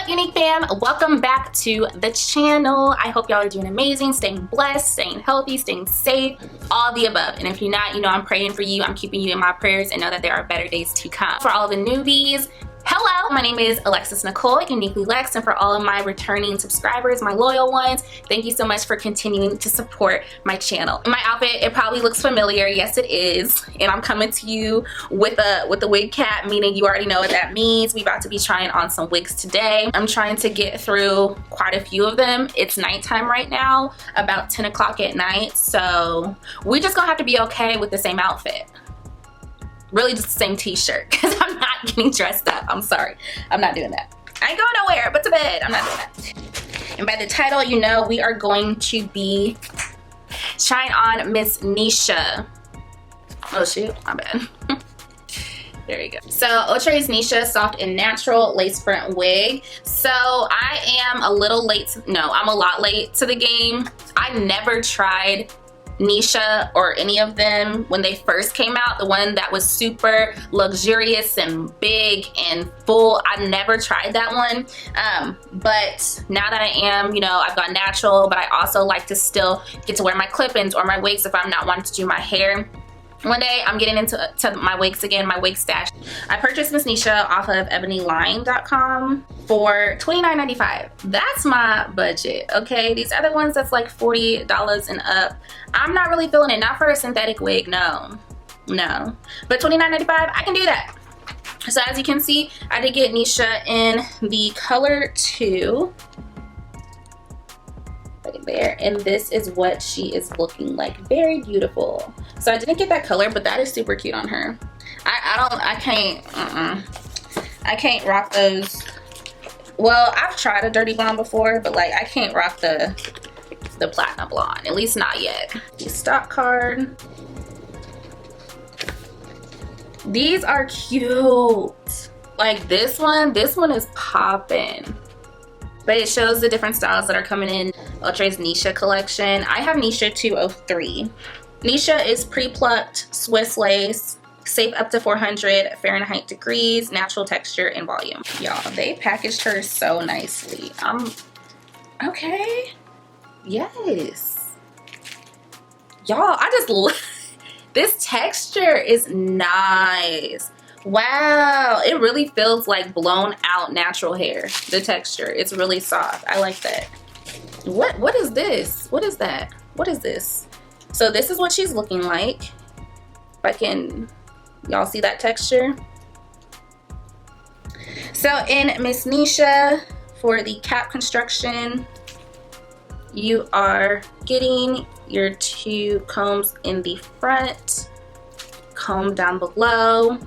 up, Unique fam? Welcome back to the channel. I hope y'all are doing amazing, staying blessed, staying healthy, staying safe, all the above. And if you're not, you know I'm praying for you. I'm keeping you in my prayers and know that there are better days to come. For all the newbies, hello, my name is Alexis Nicole, Uniquely Lex, and for all of my returning subscribers, my loyal ones, thank you so much for continuing to support my channel. My outfit, it probably looks familiar. Yes, it is. And I'm coming to you with a wig cap, meaning you already know what that means. We about to be trying on some wigs today. I'm trying to get through quite a few of them. It's nighttime right now, about 10 o'clock at night, so we just gonna have to be okay with the same outfit. Really just the same t-shirt, because I'm not getting dressed up. I'm sorry, I'm not doing that. I ain't going nowhere but to bed. I'm not doing that. And by the title, you know we are going to be trying on Miss Neesha. Oh shoot, my bad. There you go. So Outre Neesha soft and natural lace front wig. So I am a little late, I'm a lot late to the game. I never tried Neesha or any of them when they first came out, the one that was super luxurious and big and full. I never tried that one, but now that I am, you know, I've gone natural, but I also like to still get to wear my clip-ins or my wigs if I'm not wanting to do my hair. One day I'm getting into my wigs again, my wig stash. I purchased Miss Neesha off of Ebonyline.com for $29.95. That's my budget, okay? These other ones that's like $40 and up, I'm not really feeling it. Not for a synthetic wig, no. But $29.95, I can do that. So as you can see, I did get Neesha in the color 2. Right there, and this is what she is looking like. Very beautiful. So I didn't get that color, but that is super cute on her. I can't rock those. Well, I've tried a dirty blonde before, but like I can't rock the platinum blonde, at least not yet. The stock card. These are cute. Like this one is popping. But it shows the different styles that are coming in Outre's Neesha collection. I have Neesha 203. Neesha is pre-plucked Swiss lace, safe up to 400 Fahrenheit degrees, natural texture and volume. Y'all, they packaged her so nicely. Okay. Yes. Y'all, I just this texture is nice. Wow, it really feels like blown out natural hair. The texture, it's really soft. I like that. What is this? What is that? What is this? So this is what she's looking like. If I can, y'all see that texture? So in Miss Neesha, for the cap construction, you are getting your 2 combs in the front, comb down below,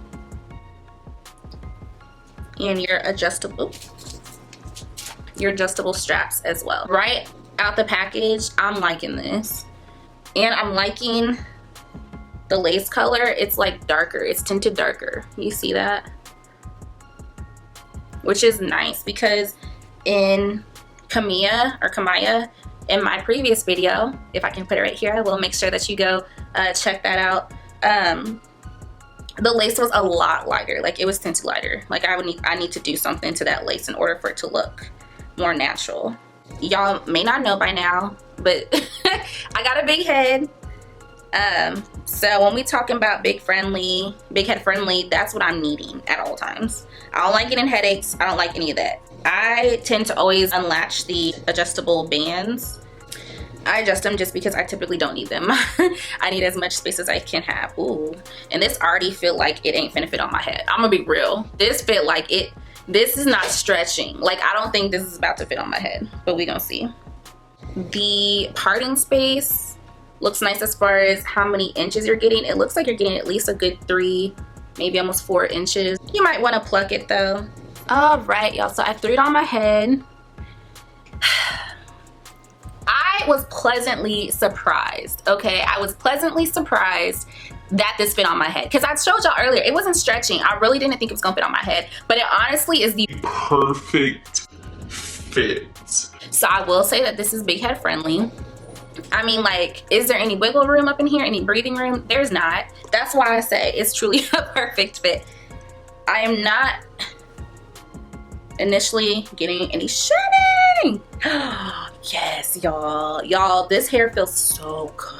and your adjustable straps as well. Right out the package, I'm liking this. And I'm liking the lace color. It's like darker, it's tinted darker. You see that? Which is nice because in Kamaya, in my previous video, if I can put it right here, I will make sure that you go check that out. The lace was a lot lighter, like it was tinted lighter. Like I need to do something to that lace in order for it to look more natural. Y'all may not know by now, but I got a big head. So when we talking about big head friendly, that's what I'm needing at all times. I don't like getting headaches. I don't like any of that. I tend to always unlatch the adjustable bands. I adjust them just because I typically don't need them. I need as much space as I can have. Ooh, and this already feel like it ain't finna fit on my head. I'm gonna be real. This fit like it. This is not stretching. Like I don't think this is about to fit on my head, but we gonna see. The parting space looks nice as far as how many inches you're getting. It looks like you're getting at least a good 3, maybe almost 4 inches. You might want to pluck it though. All right, y'all. So I threw it on my head. I was pleasantly surprised, okay? I was pleasantly surprised that this fit on my head because I showed y'all earlier it wasn't stretching. I really didn't think it was gonna fit on my head, but it honestly is the perfect fit. So I will say that this is big head friendly. I mean, like, is there any wiggle room up in here, any breathing room? There's not. That's why I say it's truly a perfect fit. I am not initially getting any shedding. Yes, y'all, this hair feels so good.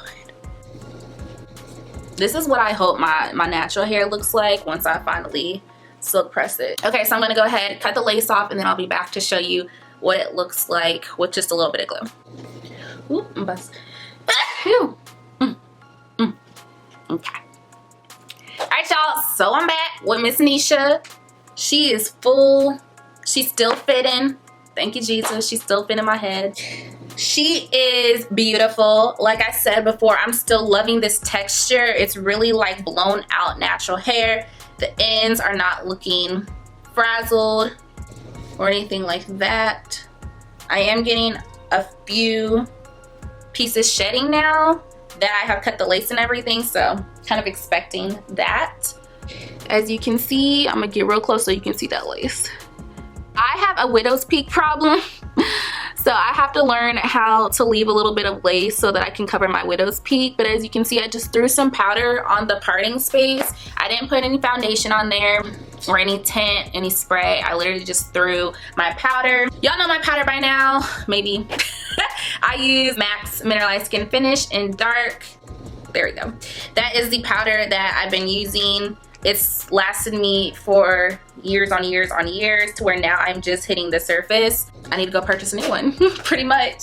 This is what I hope my natural hair looks like once I finally silk press it. Okay, so I'm gonna go ahead, cut the lace off, and then I'll be back to show you what it looks like with just a little bit of glue. Ooh, bust. Okay. Alright, y'all, so I'm back with Miss Neesha. She is full. She's still fitting. Thank you, Jesus. She's still fitting my head. She is beautiful. Like I said before, I'm still loving this texture. It's really like blown out natural hair. The ends are not looking frazzled or anything like that. I am getting a few pieces shedding now that I have cut the lace and everything, so kind of expecting that. As you can see, I'm gonna get real close so you can see that lace. I have a widow's peak problem. So I have to learn how to leave a little bit of lace so that I can cover my widow's peak. But as you can see, I just threw some powder on the parting space. I didn't put any foundation on there or any tint, any spray. I literally just threw my powder. Y'all know my powder by now, maybe. I use MAC's Mineralized Skin Finish in dark. There we go. That is the powder that I've been using. It's lasted me for years on years on years to where now I'm just hitting the surface. I need to go purchase a new one, pretty much.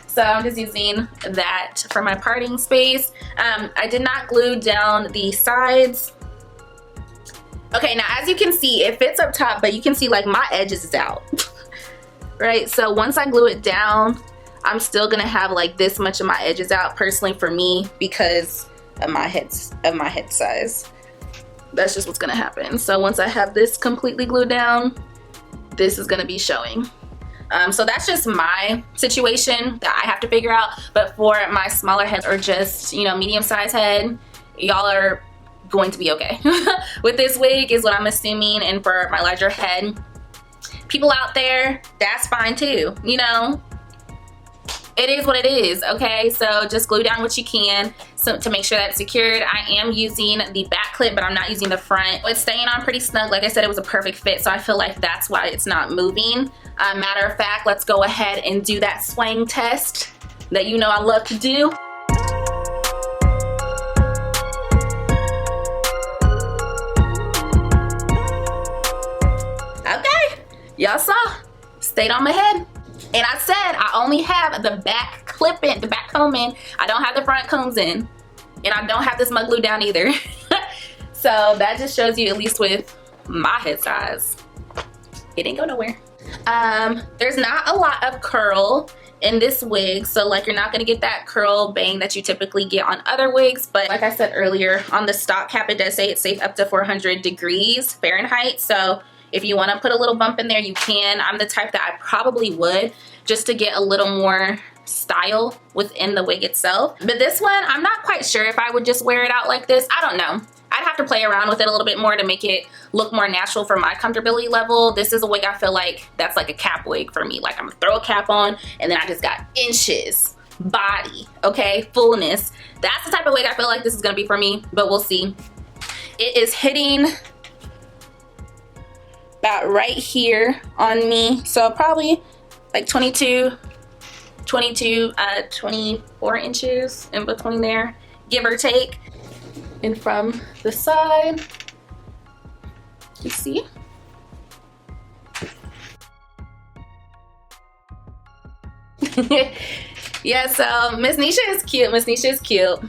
So I'm just using that for my parting space. I did not glue down the sides. Okay, now as you can see, it fits up top, but you can see like my edges is out, right? So once I glue it down, I'm still gonna have like this much of my edges out personally for me because of my head size. That's just what's gonna happen. So once I have this completely glued down, this is gonna be showing. So that's just my situation that I have to figure out. But for my smaller heads or just, you know, medium-sized head, y'all are going to be okay with this wig is what I'm assuming. And for my larger head, people out there, that's fine too, you know. It is what it is, okay? So just glue down what you can so to make sure that's secured. I am using the back clip, but I'm not using the front. It's staying on pretty snug. Like I said, it was a perfect fit, so I feel like that's why it's not moving. Matter of fact, let's go ahead and do that swang test that you know I love to do. Okay, y'all saw, stayed on my head. And I said I only have the back clip in, the back comb in. I don't have the front combs in. And I don't have this mug glue down either. So that just shows you, at least with my head size, it didn't go nowhere. There's not a lot of curl in this wig. So like you're not gonna get that curl bang that you typically get on other wigs. But like I said earlier, on the stock cap, it does say it's safe up to 400 degrees Fahrenheit. So if you want to put a little bump in there, you can. I'm the type that I probably would, just to get a little more style within the wig itself. But this one, I'm not quite sure if I would just wear it out like this. I don't know. I'd have to play around with it a little bit more to make it look more natural for my comfortability level. This is a wig I feel like that's like a cap wig for me. Like I'm gonna throw a cap on and then I just got inches, body, okay, fullness. That's the type of wig I feel like this is gonna be for me, but we'll see. It is hitting about right here on me, so probably like 24 inches in between there, give or take. And from the side, you see, yeah, so Miss Neesha is cute. Miss Neesha is cute,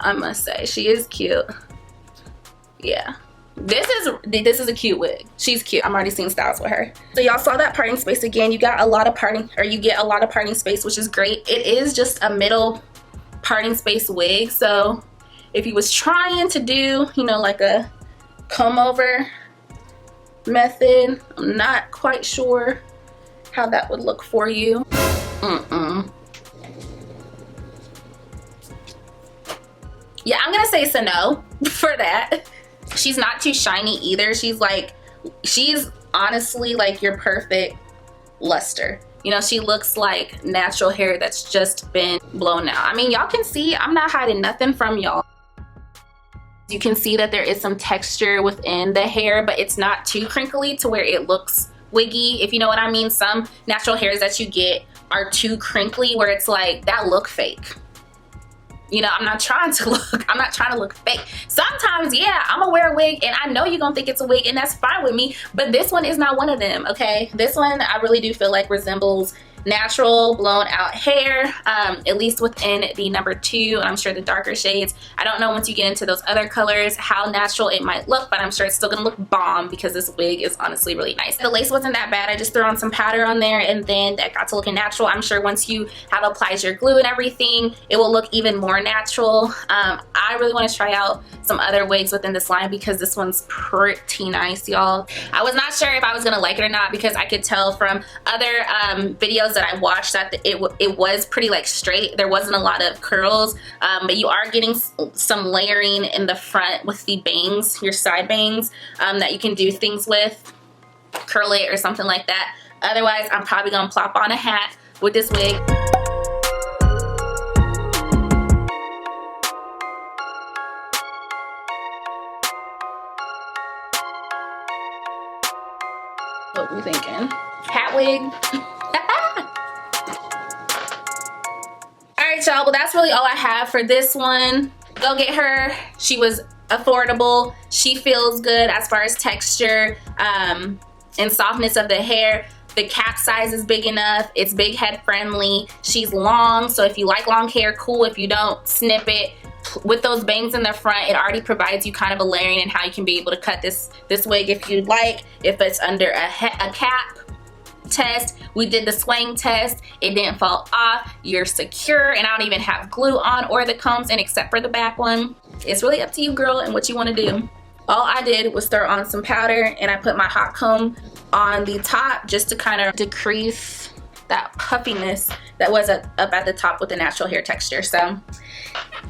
I must say. She is cute. Yeah, this is a cute wig. She's cute. I'm already seeing styles with her. So y'all saw that parting space again. You got a lot of parting, or you get a lot of parting space, which is great. It is just a middle parting space wig. So if you was trying to do, you know, like a comb over method, I'm not quite sure how that would look for you. Yeah, I'm gonna say so no for that. She's not too shiny either. She's honestly like your perfect luster. You know, she looks like natural hair that's just been blown out. I mean, y'all can see I'm not hiding nothing from y'all. You can see that there is some texture within the hair, but it's not too crinkly to where it looks wiggy, if you know what I mean. Some natural hairs that you get are too crinkly where it's like, that look fake. You know, I'm not trying to look fake. Sometimes, yeah, I'm gonna wear a wig and I know you're gonna think it's a wig, and that's fine with me, but this one is not one of them, okay? This one I really do feel like resembles natural blown out hair, at least within the number 2, and I'm sure the darker shades. I don't know once you get into those other colors how natural it might look, but I'm sure it's still gonna look bomb because this wig is honestly really nice. The lace wasn't that bad. I just threw on some powder on there and then that got to looking natural. I'm sure once you have applied your glue and everything, it will look even more natural. I really want to try out some other wigs within this line because this one's pretty nice, y'all. I was not sure if I was gonna like it or not because I could tell from other videos that I watched that it was pretty like straight. There wasn't a lot of curls, but you are getting some layering in the front with the bangs, your side bangs, that you can do things with, curl it or something like that. Otherwise, I'm probably gonna plop on a hat with this wig. What we thinking? Hat wig? Alright y'all, well that's really all I have for this one. Go get her. She was affordable. She feels good as far as texture and softness of the hair. The cap size is big enough. It's big head friendly. She's long, so if you like long hair, cool. If you don't, snip it. With those bangs in the front, it already provides you kind of a layering and how you can be able to cut this wig if you'd like. If it's under a cap test, we did the swang test, it didn't fall off, you're secure, and I don't even have glue on or the combs in except for the back one. It's really up to you, girl, and what you want to do. All I did was throw on some powder and I put my hot comb on the top just to kind of decrease that puffiness that was up at the top with the natural hair texture. So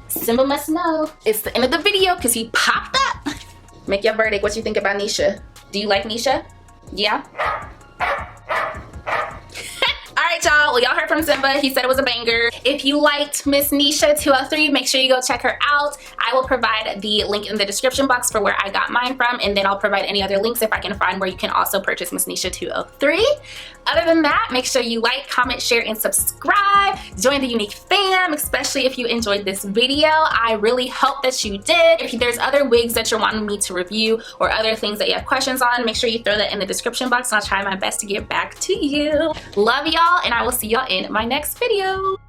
Simba must know it's the end of the video because he popped up. Make your verdict. What you think about Neesha? Do you like Neesha? Yeah? Alright y'all, well y'all heard from Simba. He said it was a banger. If you liked Miss Neesha 203, make sure you go check her out. I will provide the link in the description box for where I got mine from, and then I'll provide any other links if I can find where you can also purchase Miss Neesha 203. Other than that, make sure you like, comment, share, and subscribe. Join the Unique fam, especially if you enjoyed this video. I really hope that you did. If there's other wigs that you're wanting me to review or other things that you have questions on, make sure you throw that in the description box and I'll try my best to get back to you. Love y'all, and I will see y'all in my next video.